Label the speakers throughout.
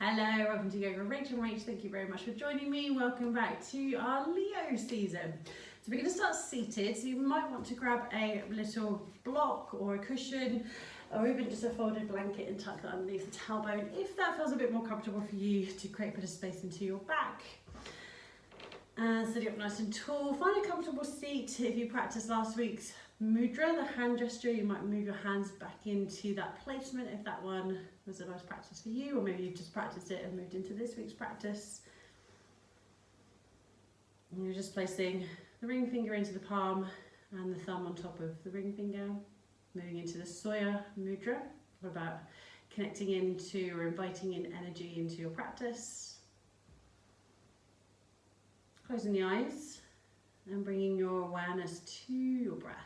Speaker 1: Hello, welcome to Yoga with Rachel. Thank you very much for joining me. Welcome back to our Leo season. So we're going to start seated, so you might want to grab a little block or a cushion or even just a folded blanket and tuck that underneath the tailbone if that feels a bit more comfortable for you to create a bit of space into your back. And sit up nice and tall. Find a comfortable seat. If you practiced last week's mudra, the hand gesture, you might move your hands back into that placement if that one was a nice practice for you, or maybe you've just practiced it and moved into this week's practice. And you're just placing the ring finger into the palm and the thumb on top of the ring finger, moving into the Soya mudra. What about connecting into or inviting in energy into your practice? Closing the eyes and bringing your awareness to your breath.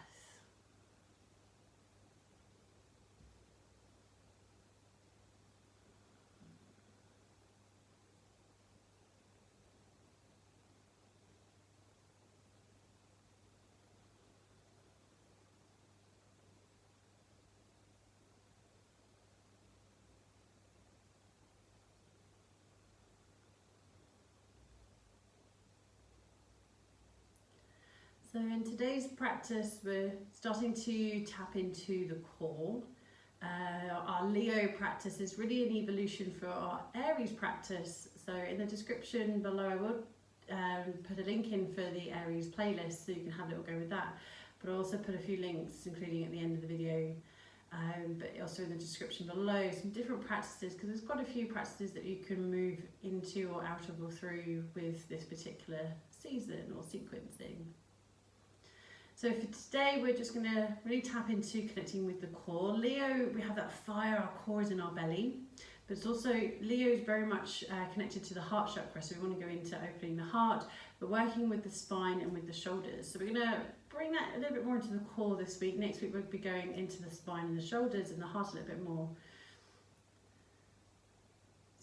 Speaker 1: So in today's practice, we're starting to tap into the core. Our Leo practice is really an evolution for our Aries practice. So in the description below, I will put a link in for the Aries playlist so you can have it all go with that. But I'll also put a few links, including at the end of the video, but also in the description below, some different practices, because there's quite a few practices that you can move into or out of or through with this particular season or sequencing. So for today, we're just going to really tap into connecting with the core. Leo, we have that fire, our core is in our belly, but it's also, Leo is very much connected to the heart chakra, so we want to go into opening the heart, but working with the spine and with the shoulders. So we're going to bring that a little bit more into the core this week. Next week, we'll be going into the spine and the shoulders and the heart a little bit more.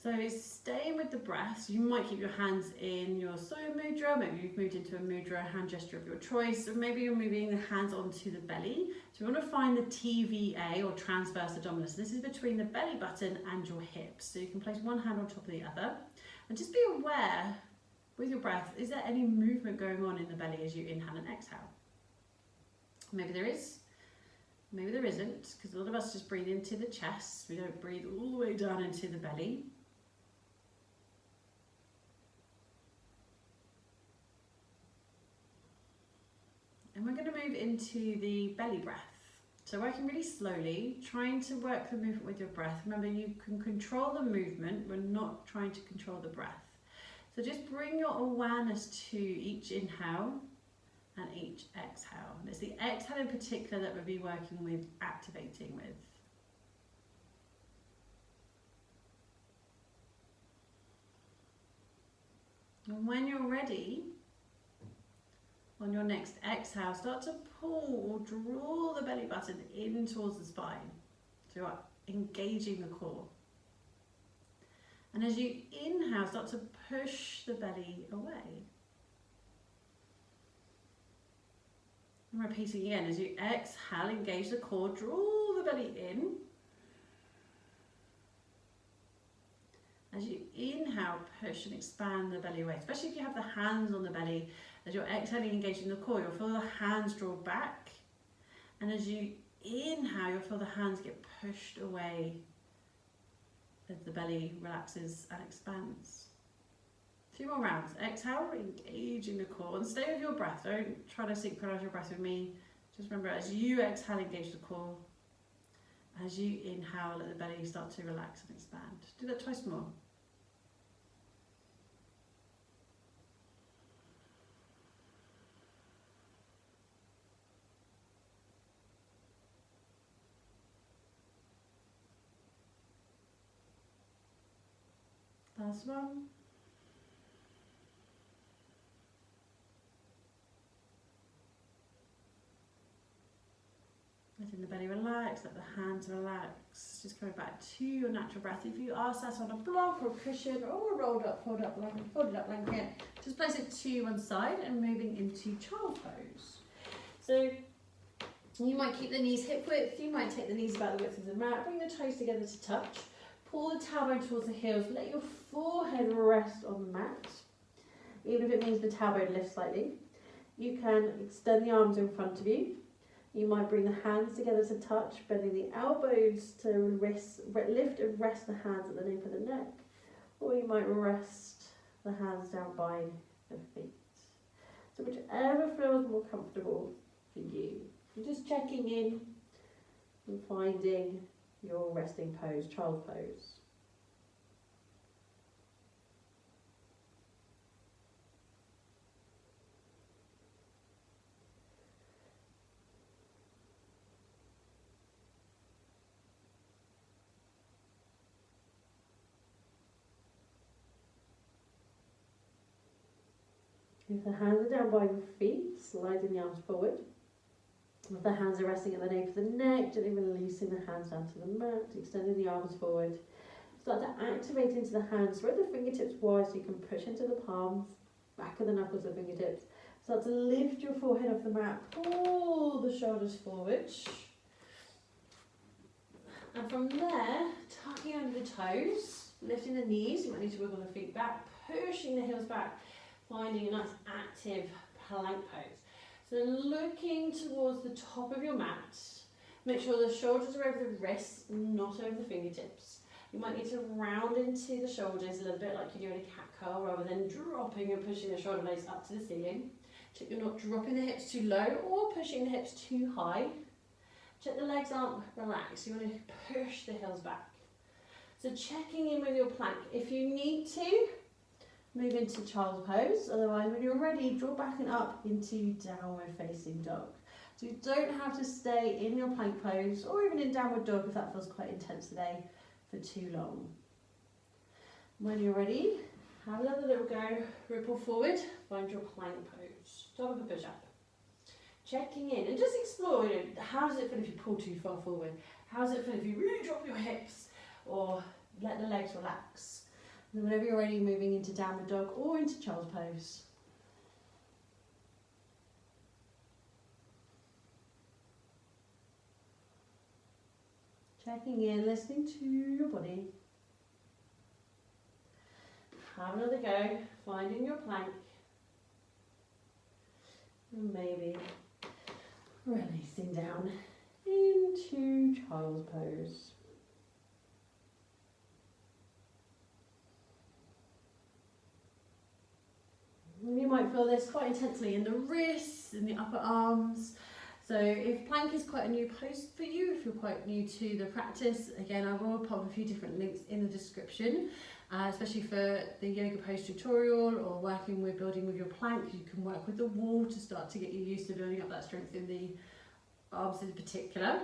Speaker 1: So staying with the breath, so you might keep your hands in your Soya mudra, maybe you've moved into a mudra, hand gesture of your choice, or maybe you're moving the hands onto the belly. So we want to find the TVA or transverse abdominis. This is between the belly button and your hips. So you can place one hand on top of the other. And just be aware with your breath, is there any movement going on in the belly as you inhale and exhale? Maybe there is. Maybe there isn't, because a lot of us just breathe into the chest. We don't breathe all the way down into the belly. And we're going to move into the belly breath. So working really slowly, trying to work the movement with your breath. Remember, you can control the movement, we're not trying to control the breath. So just bring your awareness to each inhale and each exhale. And it's the exhale in particular that we'll be working with, activating with. And when you're ready, on your next exhale, start to pull or draw the belly button in towards the spine. So you're engaging the core. And as you inhale, start to push the belly away. And repeating again, as you exhale, engage the core, draw the belly in. As you inhale, push and expand the belly away, especially if you have the hands on the belly. As you're exhaling, engaging the core, you'll feel the hands draw back. And as you inhale, you'll feel the hands get pushed away as the belly relaxes and expands. 2 more rounds. Exhale, engaging the core, and stay with your breath. Don't try to synchronize your breath with me. Just remember, as you exhale, engage the core. As you inhale, let the belly start to relax and expand. Do that twice more. Last one. Letting the belly relax, let the hands relax. Just coming back to your natural breath. If you are sat on a block or a cushion or a folded up blanket, just place it to one side and moving into child's pose. So you might keep the knees hip width, you might take the knees about the width of the mat, bring the toes together to touch. Pull the tailbone towards the heels. Let your forehead rest on the mat. Even if it means the tailbone lifts slightly. You can extend the arms in front of you. You might bring the hands together to touch, bending the elbows to lift and rest the hands at the nape of the neck. Or you might rest the hands down by the feet. So whichever feels more comfortable for you. You're just checking in and finding your resting pose, child's pose. If the hands are down by your feet, sliding the arms forward. If the hands are resting at the nape of the neck, gently releasing the hands down to the mat, extending the arms forward. Start to activate into the hands. Spread the fingertips wide so you can push into the palms, back of the knuckles of fingertips. Start to lift your forehead off the mat, pull the shoulders forward. And from there, tucking under the toes, lifting the knees. You might need to wiggle the feet back, pushing the heels back, finding a nice active plank pose. So looking towards the top of your mat, make sure the shoulders are over the wrists, not over the fingertips. You might need to round into the shoulders a little bit like you do in a cat cow, rather than dropping and pushing the shoulder blades up to the ceiling. Check you're not dropping the hips too low or pushing the hips too high. Check the legs aren't relaxed. You want to push the heels back. So checking in with your plank. If you need to, move into child's pose. Otherwise, when you're ready, draw back and up into downward facing dog. So you don't have to stay in your plank pose or even in downward dog if that feels quite intense today for too long. When you're ready, have another little go. Ripple forward, find your plank pose. Top of a push-up. Checking in and just explore, how does it feel if you pull too far forward? How does it feel if you really drop your hips or let the legs relax? And whenever you're ready, moving into downward dog or into child's pose. Checking in, listening to your body. Have another go, finding your plank. And maybe releasing down into child's pose. You might feel this quite intensely in the wrists, in the upper arms. So if plank is quite a new pose for you, if you're quite new to the practice, again, I will pop a few different links in the description, especially for the yoga pose tutorial or working with building with your plank. You can work with the wall to start to get you used to building up that strength in the arms in particular.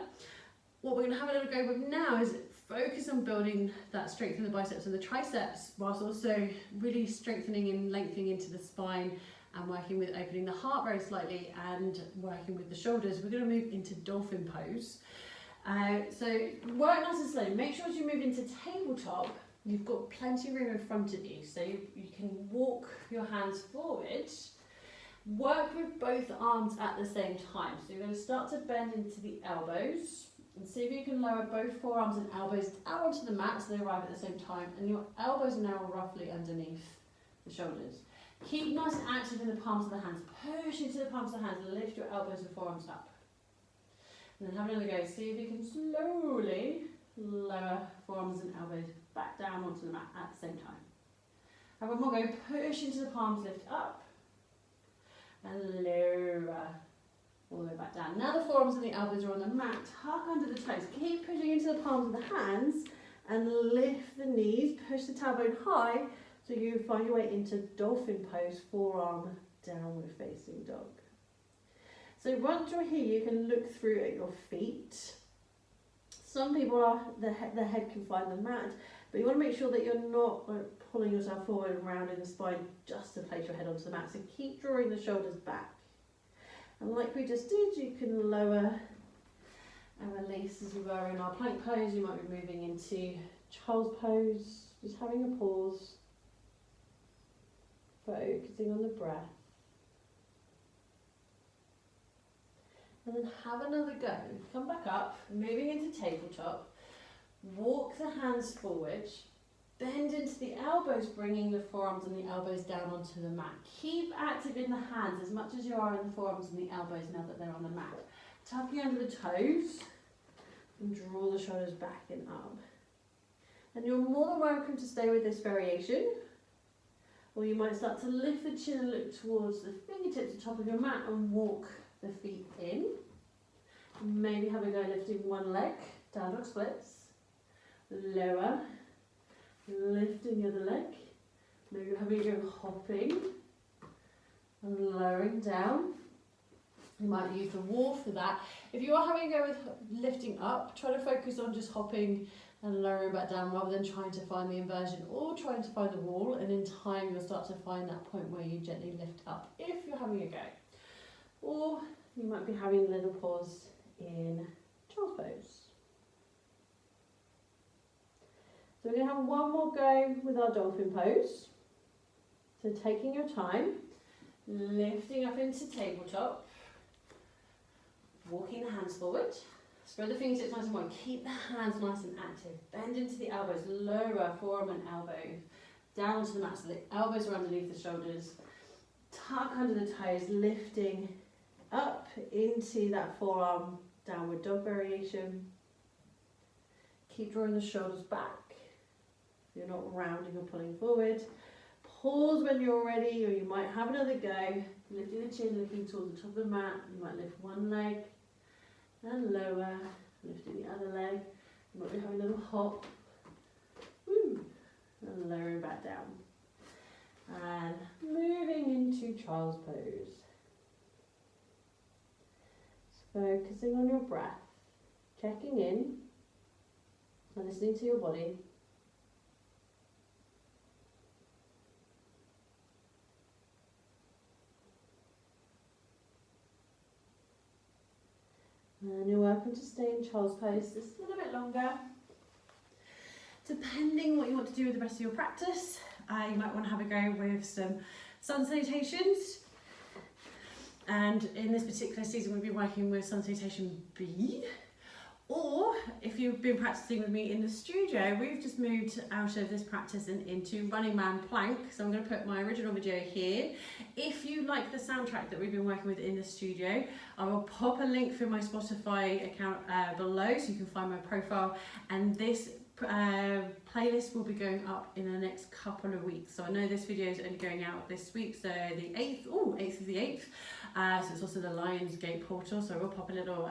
Speaker 1: What we're going to have a little go with now is focus on building that strength in the biceps and the triceps, whilst also really strengthening and lengthening into the spine and working with opening the heart very slightly and working with the shoulders. We're going to move into dolphin pose. So work nice and slow. Make sure as you move into tabletop, you've got plenty of room in front of you. So you can walk your hands forward. Work with both arms at the same time. So you're going to start to bend into the elbows. And see if you can lower both forearms and elbows down onto the mat so they arrive at the same time. And your elbows are now roughly underneath the shoulders. Keep nice and active in the palms of the hands. Push into the palms of the hands. Lift your elbows and forearms up. And then have another go. See if you can slowly lower forearms and elbows back down onto the mat at the same time. And one more go. Push into the palms, lift up. And lower all the way back down. Now the forearms and the elbows are on the mat. Tuck under the toes. Keep pushing into the palms of the hands and lift the knees. Push the tailbone high so you find your way into dolphin pose, forearm downward facing dog. So once you're here, you can look through at your feet. Some people the head can find the mat, but you want to make sure that you're not pulling yourself forward and round in the spine just to place your head onto the mat. So keep drawing the shoulders back. And like we just did, you can lower and release as we were in our plank pose. You might be moving into child's pose, just having a pause, focusing on the breath. And then have another go. Come back up, moving into tabletop. Walk the hands forward. Bend into the elbows, bringing the forearms and the elbows down onto the mat. Keep active in the hands as much as you are in the forearms and the elbows now that they're on the mat. Tucking under the toes and draw the shoulders back and up. And you're more than welcome to stay with this variation, or you might start to lift the chin and look towards the fingertips, the top of your mat, and walk the feet in. Maybe have a go lifting one leg, down dog splits, lower, lifting the other leg, maybe having a go hopping and lowering down. You might use the wall for that. If you are having a go with lifting up, try to focus on just hopping and lowering back down rather than trying to find the inversion or trying to find the wall, and in time you'll start to find that point where you gently lift up if you're having a go. Or you might be having a little pause in child's pose. So we're going to have one more go with our dolphin pose. So taking your time, lifting up into tabletop, walking the hands forward, spread the fingertips nice and wide, keep the hands nice and active, bend into the elbows, lower forearm and elbow, down to the mat so the elbows are underneath the shoulders, tuck under the toes, lifting up into that forearm downward dog variation. Keep drawing the shoulders back. You're not rounding or pulling forward. Pause when you're ready, or you might have another go. Lifting the chin, looking towards the top of the mat. You might lift one leg and lower, lifting the other leg. You might be having a little hop. Woo, and lowering back down. And moving into child's pose. Focusing on your breath, checking in, and listening to your body. And you're welcome to stay in child's pose just a little bit longer. Depending what you want to do with the rest of your practice, you might want to have a go with some sun salutations. And in this particular season, we'll be working with sun salutation B. Or if you've been practicing with me in the studio, we've just moved out of this practice and into running man plank. So I'm going to put my original video here. If you like the soundtrack that we've been working with in the studio, I will pop a link through my Spotify account below so you can find my profile. And this playlist will be going up in the next couple of weeks. So I know this video is only going out this week, so the 8th, 8th of the 8th. So it's also the Lionsgate portal, so we'll pop a little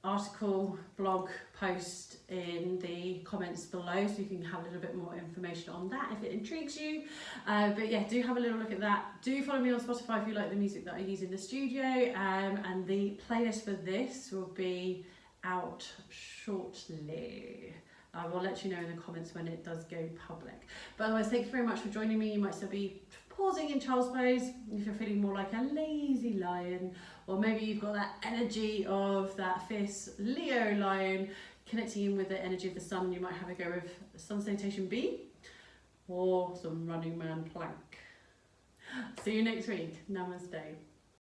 Speaker 1: article, blog post in the comments below so you can have a little bit more information on that if it intrigues you. But yeah, do have a little look at that. Do follow me on Spotify if you like the music that I use in the studio, and the playlist for this will be out shortly. I will let you know in the comments when it does go public. But otherwise, thank you very much for joining me. You might still be pausing in child's pose if you're feeling more like a lazy lion, or maybe you've got that energy of that fierce Leo lion connecting in with the energy of the sun. You might have a go with sun salutation B or some running man plank. See you next week. Namaste.